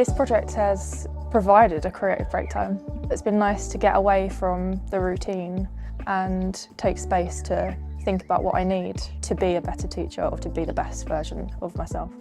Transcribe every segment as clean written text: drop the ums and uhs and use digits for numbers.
This project has provided a creative break time. It's been nice to get away from the routine and take space to think about what I need to be a better teacher or to be the best version of myself.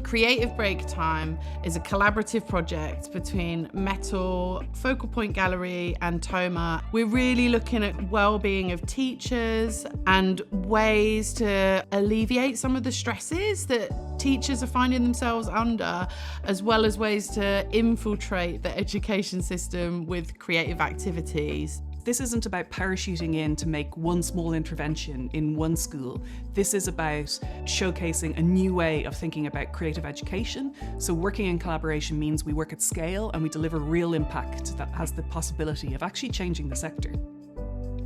Creative Break Time is a collaborative project between Metal, Focal Point Gallery and TOMA. We're really looking at well-being of teachers and ways to alleviate some of the stresses that teachers are finding themselves under, as well as ways to infiltrate the education system with creative activities. This isn't about parachuting in to make one small intervention in one school. This is about showcasing a new way of thinking about creative education. So working in collaboration means we work at scale and we deliver real impact that has the possibility of actually changing the sector.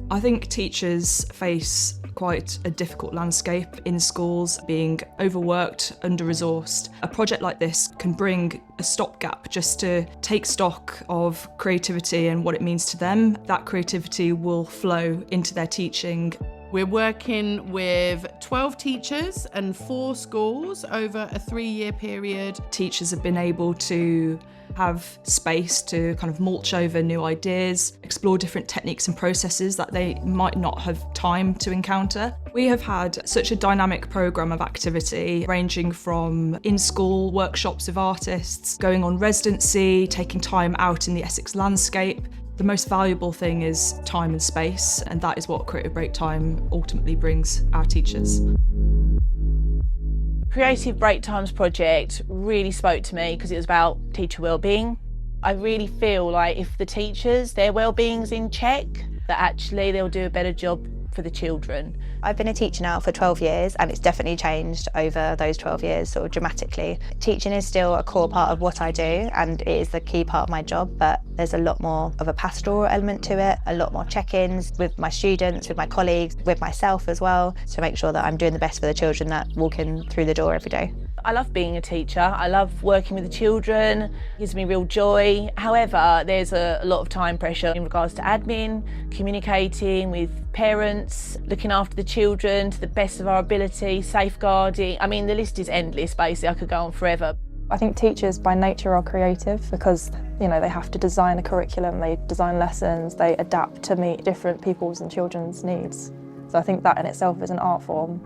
I think teachers face quite a difficult landscape in schools, being overworked, under-resourced. A project like this can bring a stopgap just to take stock of creativity and what it means to them. That creativity will flow into their teaching. We're working with 12 teachers and 4 schools over a 3-year period. Teachers have been able to have space to kind of mulch over new ideas, explore different techniques and processes that they might not have time to encounter. We have had such a dynamic programme of activity, ranging from in-school workshops with artists, going on residency, taking time out in the Essex landscape. The most valuable thing is time and space, and that is what Creative Break Time ultimately brings our teachers. Creative Break Times project really spoke to me because it was about teacher wellbeing. I really feel like if the teachers, their wellbeing's in check, that actually they'll do a better job for the children. I've been a teacher now for 12 years and it's definitely changed over those 12 years sort of dramatically. Teaching is still a core part of what I do and it is the key part of my job, but there's a lot more of a pastoral element to it, a lot more check-ins with my students, with my colleagues, with myself as well, to make sure that I'm doing the best for the children that walk in through the door every day. I love being a teacher. I love working with the children. It gives me real joy. However, there's a lot of time pressure in regards to admin, communicating with parents, looking after the children to the best of our ability, safeguarding. I mean, the list is endless, basically. I could go on forever. I think teachers by nature are creative because, you know, they have to design a curriculum, they design lessons, they adapt to meet different people's and children's needs. So I think that in itself is an art form.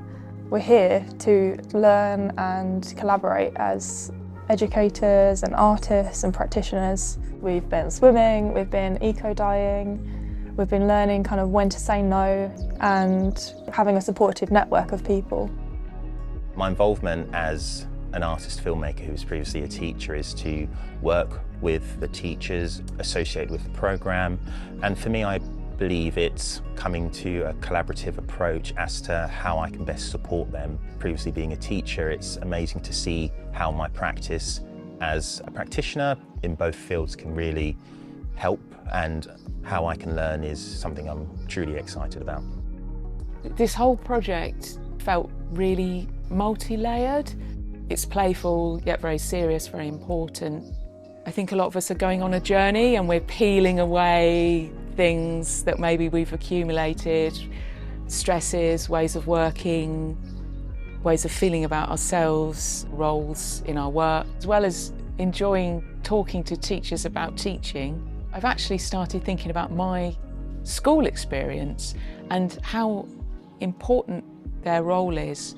We're here to learn and collaborate as educators and artists and practitioners. We've been swimming, we've been eco-dyeing, we've been learning kind of when to say no and having a supportive network of people. My involvement as an artist filmmaker who was previously a teacher is to work with the teachers associated with the programme, and for me I believe it's coming to a collaborative approach as to how I can best support them. Previously being a teacher, it's amazing to see how my practice as a practitioner in both fields can really help, and how I can learn is something I'm truly excited about. This whole project felt really multi-layered. It's playful, yet very serious, very important. I think a lot of us are going on a journey and we're peeling away things that maybe we've accumulated, stresses, ways of working, ways of feeling about ourselves, roles in our work, as well as enjoying talking to teachers about teaching. I've actually started thinking about my school experience and how important their role is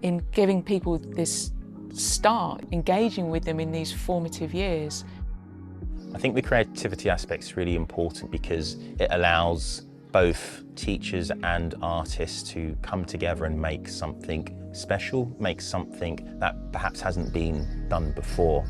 in giving people this start, engaging with them in these formative years. I think the creativity aspect is really important because it allows both teachers and artists to come together and make something special, make something that perhaps hasn't been done before.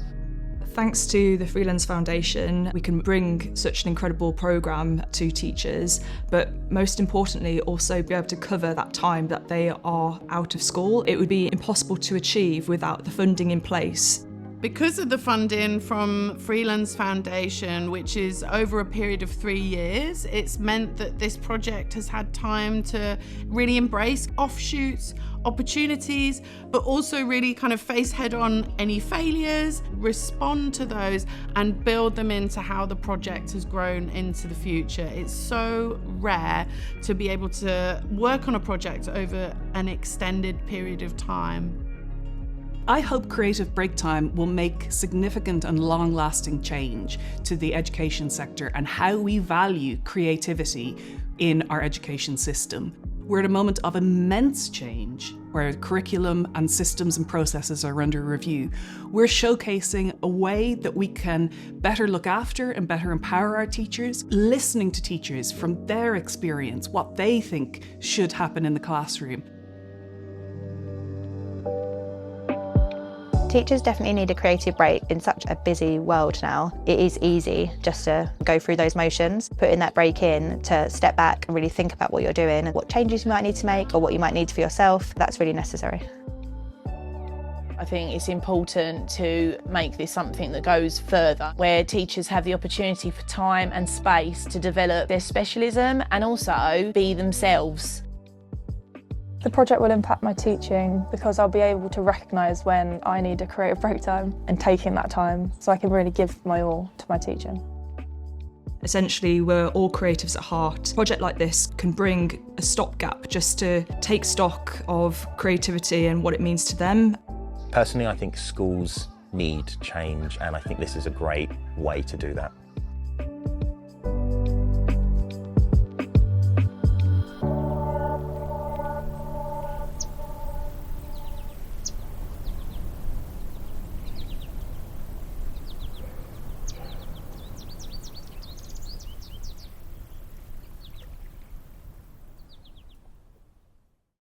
Thanks to the Freelance Foundation, we can bring such an incredible programme to teachers, but most importantly also be able to cover that time that they are out of school. It would be impossible to achieve without the funding in place. Because of the funding from Freelance Foundation, which is over a period of 3 years, it's meant that this project has had time to really embrace offshoots, opportunities, but also really kind of face head-on any failures, respond to those, and build them into how the project has grown into the future. It's so rare to be able to work on a project over an extended period of time. I hope creative break time will make significant and long-lasting change to the education sector and how we value creativity in our education system. We're at a moment of immense change where curriculum and systems and processes are under review. We're showcasing a way that we can better look after and better empower our teachers, listening to teachers from their experience, what they think should happen in the classroom. Teachers definitely need a creative break in such a busy world now. It is easy just to go through those motions, putting that break in to step back and really think about what you're doing and what changes you might need to make or what you might need for yourself. That's really necessary. I think it's important to make this something that goes further, where teachers have the opportunity for time and space to develop their specialism and also be themselves. The project will impact my teaching because I'll be able to recognise when I need a creative break time and taking that time so I can really give my all to my teaching. Essentially, we're all creatives at heart. A project like this can bring a stopgap just to take stock of creativity and what it means to them. Personally, I think schools need change, and I think this is a great way to do that.